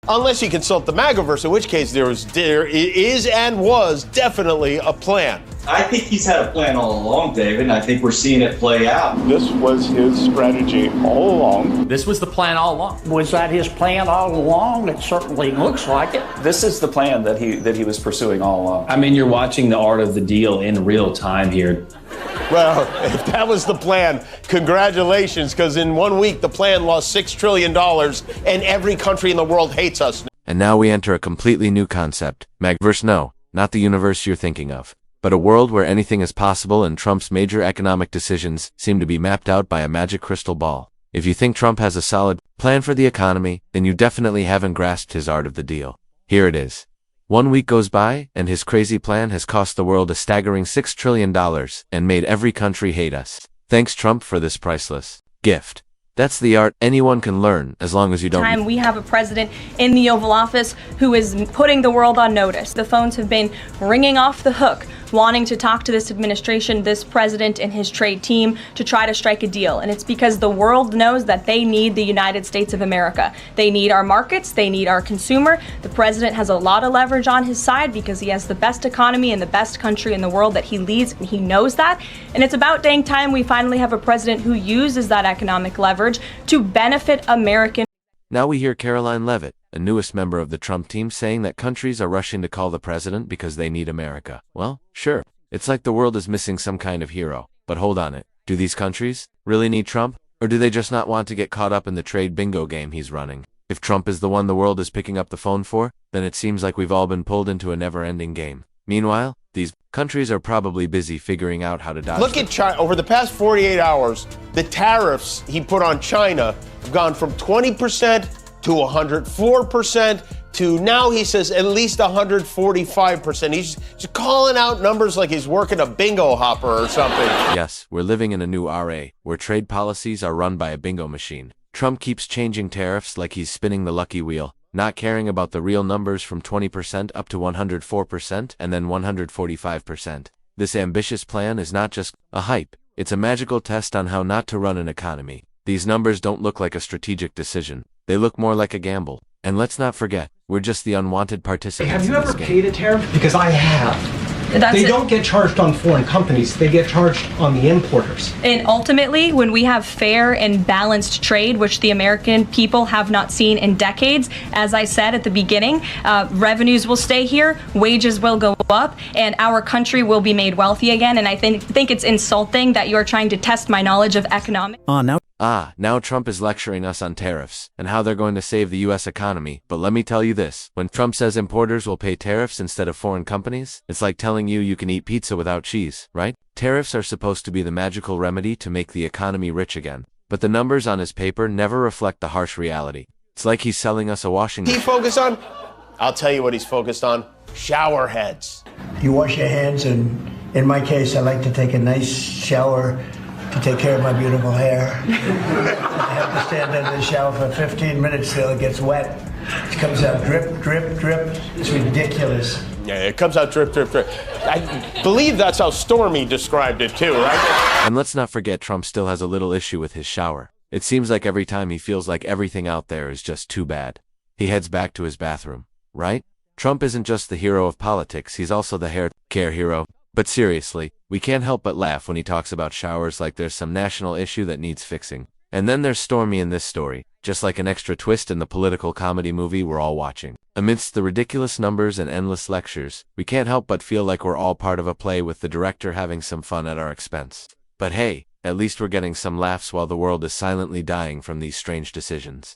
Unless you consult the MAGAverse, in which case there is and was definitely a plan. I think he's had a plan all along, David, and I think we're seeing it play out. This was his strategy all along. This was the plan all along. Was that his plan all along? It certainly looks like it. This is the plan that he was pursuing all along. I mean, you're watching the art of the deal in real time here. Well, if that was the plan, congratulations, because in 1 week the plan lost $6 trillion and every country in the world hates us. And now we enter a completely new concept. MAGAverse, no, not the universe you're thinking of, but a world where anything is possible and Trump's major economic decisions seem to be mapped out by a magic crystal ball. If you think Trump has a solid plan for the economy, then you definitely haven't grasped his art of the deal. Here it is. 1 week goes by, and his crazy plan has cost the world a staggering $6 trillion and made every country hate us. Thanks, Trump, for this priceless gift. That's the art anyone can learn, as long as you don't. We have a president in the Oval Office who is putting the world on notice. The phones have been ringing off the hook, wanting to talk to this administration, this president and his trade team to try to strike a deal. And it's because the world knows that they need the United States of America. They need our markets, they need our consumer. The president has a lot of leverage on his side because he has the best economy and the best country in the world that he leads, and he knows that. And it's about dang time we finally have a president who uses that economic leverage to benefit American. Now we hear Karoline Leavitt, a newest member of the Trump team, saying that countries are rushing to call the president because they need America. Well, sure. It's like the world is missing some kind of hero. But hold on it. Do these countries really need Trump? Or do they just not want to get caught up in the trade bingo game he's running? If Trump is the one the world is picking up the phone for, then it seems like we've all been pulled into a never-ending game. Meanwhile, these countries are probably busy figuring out how to dodge. Look at China. Over the past 48 hours, the tariffs he put on China have gone from 20% to 104% to now he says at least 145%. He's just calling out numbers like he's working a bingo hopper or something. Yes, we're living in a new RA, where trade policies are run by a bingo machine. Trump keeps changing tariffs like he's spinning the lucky wheel, not caring about the real numbers from 20% up to 104% and then 145%. This ambitious plan is not just a hype, it's a magical test on how not to run an economy. These numbers don't look like a strategic decision. They look more like a gamble. And let's not forget, we're just the unwanted participants. Have you ever paid a tariff? Because I have. They don't get charged on foreign companies, they get charged on the importers. And ultimately, when we have fair and balanced trade, which the American people have not seen in decades, as I said at the beginning, revenues will stay here, wages will go up, and our country will be made wealthy again. And I think it's insulting that you are trying to test my knowledge of economics. Now Trump is lecturing us on tariffs and how they're going to save the U.S. economy. But let me tell you this, when Trump says importers will pay tariffs instead of foreign companies, it's like telling you can eat pizza without cheese, right? Tariffs are supposed to be the magical remedy to make the economy rich again. But the numbers on his paper never reflect the harsh reality. It's like he's selling us a washing machine. He focused on? I'll tell you what he's focused on. Shower heads. You wash your hands, and in my case, I like to take a nice shower to take care of my beautiful hair. I have to stand under the shower for 15 minutes till it gets wet. It comes out drip, drip, drip. It's ridiculous. Yeah, it comes out drip, drip, drip. I believe that's how Stormy described it too, right? And let's not forget Trump still has a little issue with his shower. It seems like every time he feels like everything out there is just too bad, he heads back to his bathroom, right? Trump isn't just the hero of politics, he's also the hair care hero. But seriously, we can't help but laugh when he talks about showers like there's some national issue that needs fixing. And then there's Stormy in this story, just like an extra twist in the political comedy movie we're all watching. Amidst the ridiculous numbers and endless lectures, we can't help but feel like we're all part of a play with the director having some fun at our expense. But hey, at least we're getting some laughs while the world is silently dying from these strange decisions.